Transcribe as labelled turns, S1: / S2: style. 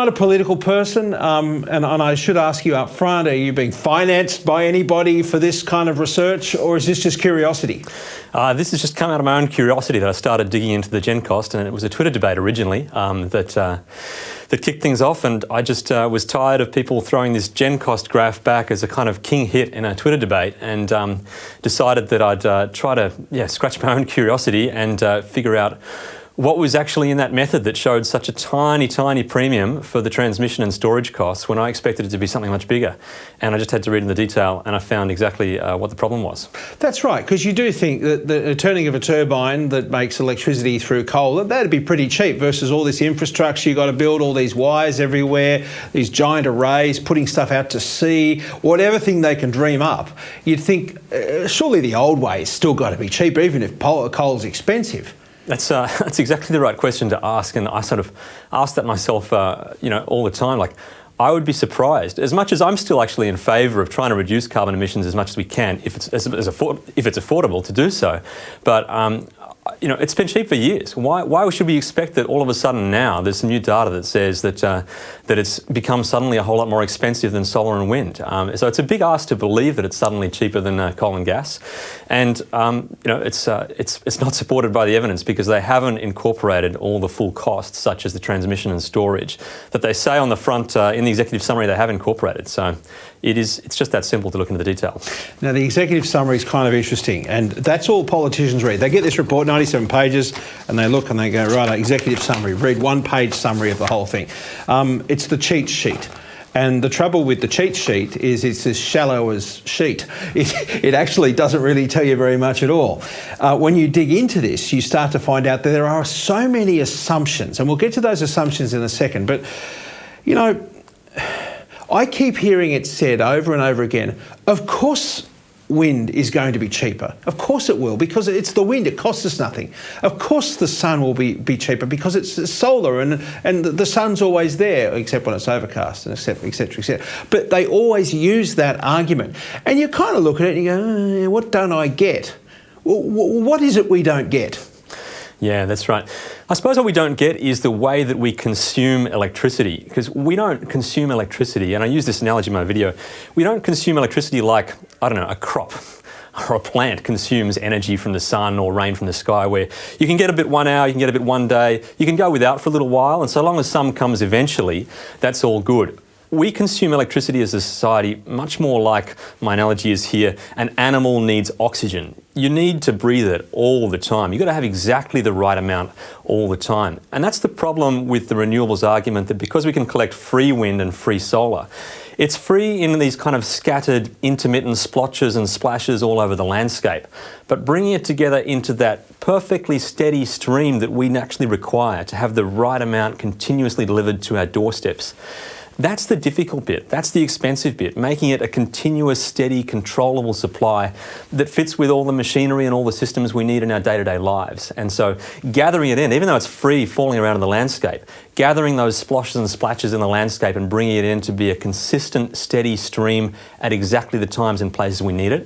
S1: not a political person, and I should ask you up front, are you being financed by anybody for this kind of research, or is this just curiosity?
S2: This has just come out of my own curiosity that I started digging into the gen cost, and it was a Twitter debate originally that kicked things off, and I just was tired of people throwing this gen cost graph back as a kind of king hit in a Twitter debate, and decided that I'd try to scratch my own curiosity and figure out what was actually in that method that showed such a tiny, tiny premium for the transmission and storage costs when I expected it to be something much bigger. And I just had to read in the detail, and I found exactly what the problem was. That's right, because you do think that the turning of a turbine that makes electricity through coal, that'd be pretty cheap versus all this infrastructure you've got to build, all these wires everywhere, these giant arrays, putting stuff out to sea, whatever thing they can dream up. You'd think, surely the old way has still got to be cheaper, even if coal's expensive. That's exactly the right question to ask, and I sort of ask that myself, all the time. Like, I would be surprised, as much as I'm still actually in favour of trying to reduce carbon emissions as much as we can, if it's affordable to do so. But it's been cheap for years. Why should we expect that all of a sudden now there's some new data that says that it's become suddenly a whole lot more expensive than solar and wind? So it's a big ask to believe that it's suddenly cheaper than coal and gas, and it's not supported by the evidence because they haven't incorporated all the full costs, such as the transmission and storage, that they say on the front in the executive summary they have incorporated. So it's just that simple to look into the detail.
S1: Now, the executive summary is kind of interesting, and that's all politicians read. They get this report, 97 pages, and they look and they go, right, executive summary, read one-page summary of the whole thing. It's the cheat sheet. And the trouble with the cheat sheet is it's as shallow as sheet. It actually doesn't really tell you very much at all. When you dig into this, you start to find out that there are so many assumptions, and we'll get to those assumptions in a second. But, I keep hearing it said over and over again, of course wind is going to be cheaper. Of course it will, because it's the wind, it costs us nothing. Of course the sun will be cheaper because it's solar and the sun's always there, except when it's overcast, and et cetera, et cetera. But they always use that argument. And you kind of look at it and you go, what don't I get? What is it we don't get?
S2: Yeah, that's right. I suppose what we don't get is the way that we consume electricity, because we don't consume electricity, and I use this analogy in my video, we don't consume electricity like, I don't know, a crop or a plant consumes energy from the sun or rain from the sky, where you can get a bit 1 hour, you can get a bit 1 day, you can go without for a little while, and so long as some comes eventually, that's all good. We consume electricity as a society much more like, my analogy is here, an animal needs oxygen. You need to breathe it all the time. You've got to have exactly the right amount all the time. And that's the problem with the renewables argument, that because we can collect free wind and free solar, it's free in these kind of scattered, intermittent splotches and splashes all over the landscape. But bringing it together into that perfectly steady stream that we actually require to have the right amount continuously delivered to our doorsteps, that's the difficult bit, that's the expensive bit, making it a continuous, steady, controllable supply that fits with all the machinery and all the systems we need in our day-to-day lives. And so gathering it in, even though it's free falling around in the landscape, gathering those splashes and splashes in the landscape and bringing it in to be a consistent, steady stream at exactly the times and places we need it,